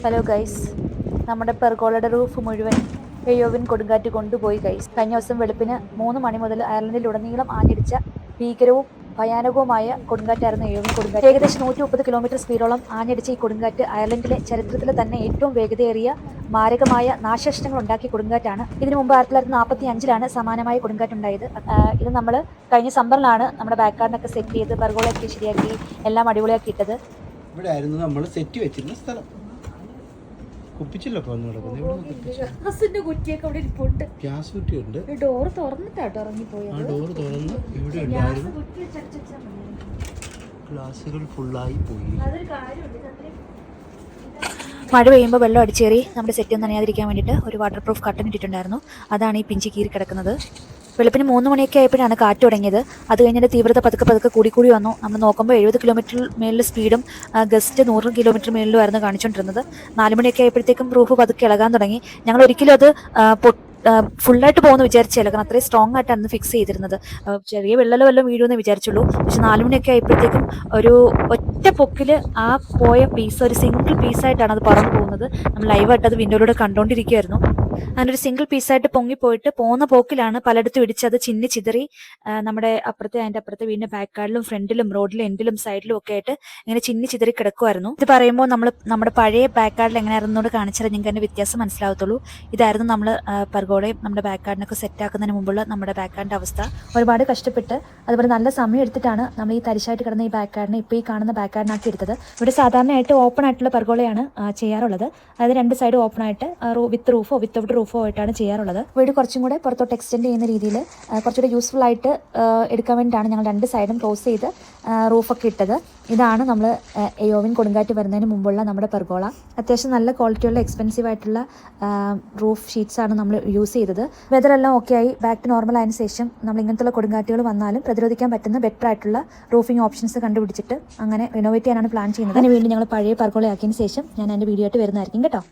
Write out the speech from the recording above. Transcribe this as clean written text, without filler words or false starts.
Hello guys, നമ്മുടെ പെർഗോളയുടെ roof മുഴുവൻ എയോവിൻ കൊടുങ്കാറ്റ് കൊണ്ടുപോയി ഗൈസ്. കഴിഞ്ഞ ദിവസം വെളുപ്പിന് 3 മണി മുതൽ അയർലൻഡിലുടനീളം ആഞ്ഞടിച്ച ഭീകരവും ഭയാനകവുമായ കൊടുങ്കാറ്റായിരുന്നു എയോവിൻ കൊടുങ്കാറ്റ്. ഏകദേശം 130 കിലോമീറ്റർ സ്പീഡോളം ആഞ്ഞടിച്ച ഈ കൊടുങ്കാറ്റ് അയർലൻഡിലെ ചരിത്രത്തിലെ തന്നെ ഏറ്റവും വേഗതയേറിയ മാരകമായ നാശനഷ്ടങ്ങൾ ഉണ്ടാക്കിയ കൊടുങ്കാറ്റാണ്. ഇതിനു മുമ്പ് 1945-ലാണ് സമാനമായ കൊടുങ്കാറ്റുണ്ടായത്. ഇത് നമ്മൾ കഴിഞ്ഞ സമ്മറിലാണ് നമ്മുടെ ബാക്ക് ഗാർഡനൊക്കെ സെറ്റ് ചെയ്ത് പെർഗോളയൊക്കെ ശരിയാക്കി എല്ലാം അടിപൊളിയാക്കി ഇട്ടത്. ഇവിടെ ആയിരുന്നു നമ്മൾ സെറ്റ് വെച്ചിരുന്ന സ്ഥലം. കുപ്പിച്ചില്ലൊക്കെ ഗ്യാസ് കുറ്റിയുണ്ട്. ഡോർ തുറന്നിട്ടാട്ടോ ഇറങ്ങിപ്പോയി. ആ ഡോർ തുറന്ന് ഇവിടെ ഉണ്ടായിരുന്നു. ഗ്ലാസുകൾ ഫുള്ളായി പോയി. മഴ പെയ്യുമ്പോൾ വെള്ളം അടിച്ചേറി നമ്മുടെ സെറ്റ് ഒന്നും നനയാതിരിക്കാൻ വേണ്ടിയിട്ട് ഒരു വാട്ടർ പ്രൂഫ് കട്ടൻ ഇട്ടിട്ടുണ്ടായിരുന്നു. അതാണ് ഈ പിഞ്ചി കീറി കിടക്കുന്നത്. വെളുപ്പിന് 3 മണിയൊക്കെ ആയപ്പോഴാണ് കാറ്റ് തുടങ്ങിയത്. അത് കഴിഞ്ഞാൽ തീവ്രത പതുക്കെ കൂടി വന്നു. നമ്മൾ നോക്കുമ്പോൾ 70 കിലോമീറ്റർ മേളിൽ സ്പീഡും ഗസ്റ്റ് 100 കിലോമീറ്റർ മേളിലുമായിരുന്നു കാണിച്ചുകൊണ്ടിരുന്നത്. 4 മണിയൊക്കെ ആയപ്പോഴത്തേക്കും റൂഫ് പതുക്കെ ഇളകാൻ തുടങ്ങി. ഞങ്ങൾ ഒരിക്കലും അത് ഫുള്ളായിട്ട് പോകുമെന്ന് വിചാരിച്ചില്ല, കാരണം അത്രയും സ്ട്രോങ് ആയിട്ടാണ് ഫിക്സ് ചെയ്തിരുന്നത്. ചെറിയ വെള്ളലോ വല്ലതും വീഴുമെന്ന് വിചാരിച്ചുള്ളൂ. പക്ഷെ 4 മണിയൊക്കെ ആയപ്പോഴത്തേക്കും ഒരു ഒറ്റ പൊക്കില് ആ പോയ പീസ് ഒരു സിംഗിൾ പീസായിട്ടാണ് അത് പറന്നു പോകുന്നത്. നമ്മൾ ലൈവായിട്ട് അത് വിൻഡോയിലൂടെ കണ്ടുകൊണ്ടിരിക്കുകയായിരുന്നു. അങ്ങനെ ഒരു സിംഗിൾ പീസായിട്ട് പൊങ്ങിപ്പോയിട്ട് പോകുന്ന പോക്കിലാണ് പലയിടത്തും ഇടിച്ചത് ചിന്നി ചിതറി നമ്മുടെ അതിൻ്റെ അപ്പുറത്തെ വീടിന്റെ ബാക്ക് ഗാർഡിലും ഫ്രണ്ടിലും റോഡിലും എൻഡിലും സൈഡിലും ഒക്കെ ആയിട്ട് ഇങ്ങനെ ചിന്നി ചിതറി കിടക്കുമായിരുന്നു. ഇത് പറയുമ്പോൾ നമ്മുടെ പഴയ ബാക്ക് ഗാർഡിൽ എങ്ങനെയായിരുന്നോട് കാണിച്ചാൽ നിങ്ങൾക്ക് അതിന്റെ വ്യത്യാസം മനസ്സിലാവത്തുള്ളൂ. ഇതായിരുന്നു നമ്മൾ പെർഗോളയും നമ്മുടെ ബാക്ക് ഗാർഡിനൊക്കെ സെറ്റ് ആക്കുന്നതിന് മുമ്പുള്ള നമ്മുടെ ബാക്ക് ഗാർഡിന്റെ അവസ്ഥ. ഒരുപാട് കഷ്ടപ്പെട്ട് അതുപോലെ നല്ല സമയം എടുത്തിട്ടാണ് നമ്മൾ ഈ തരിശായിട്ട് കിടന്ന ഈ ബാക്ക് ഗാർഡിനെ ഇപ്പോൾ ഈ കാണുന്ന ബാക്ക് ഗാർഡിനാക്കി എടുത്തത്. ഇവിടെ സാധാരണയായിട്ട് ഓപ്പൺ ആയിട്ടുള്ള പെർഗോളയാണ് ചെയ്യാറുള്ളത്. അതായത് 2 സൈഡ് ഓപ്പൺ ആയിട്ട് വിത്ത് റൂഫോ വിത്തൗട്ട് റൂഫോ ആയിട്ടാണ് ചെയ്യാറുള്ളത്. വീട് കുറച്ചും കൂടെ പുറത്തോട്ട് എക്സ്റ്റെൻഡ് ചെയ്യുന്ന രീതിയിൽ കുറച്ചുകൂടെ യൂസ്ഫുൾ ആയിട്ട് എടുക്കാൻ വേണ്ടിയിട്ടാണ് ഞങ്ങൾ 2 സൈഡും ക്ലോസ് ചെയ്ത് റൂഫൊക്കെ ഇട്ടത്. ഇതാണ് നമ്മൾ എയോവിൻ കൊടുങ്കാറ്റ് വരുന്നതിന് മുമ്പുള്ള നമ്മുടെ പെർഗോള. അത്യാവശ്യം നല്ല ക്വാളിറ്റിയുള്ള എക്സ്പെൻസീവ് ആയിട്ടുള്ള റൂഫ് ഷീറ്റ്സ് ആണ് നമ്മൾ യൂസ് ചെയ്തത്. വെതറെല്ലാം ഓക്കെ ആയി ബാക്ക് ടു നോർമൽ ആയതിനു ശേഷം നമ്മൾ ഇങ്ങനത്തെ കൊടുങ്കാറ്റുകൾ വന്നാലും പ്രതിരോധിക്കാൻ പറ്റുന്ന ബെറ്റർ ആയിട്ടുള്ള റൂഫിംഗ് ഓപ്ഷൻസ് കണ്ടുപിടിച്ചിട്ട് അങ്ങനെ റിനോവേറ്റ് ചെയ്യാനാണ് പ്ലാൻ ചെയ്യുന്നത്. അതിന് വേണ്ടി ഞങ്ങൾ പഴയ പെർഗോള ആക്കിയതിന് ശേഷം ഞാൻ എൻ്റെ വീഡിയോ ആയിട്ട് വരുന്നതായിരിക്കും കേട്ടോ.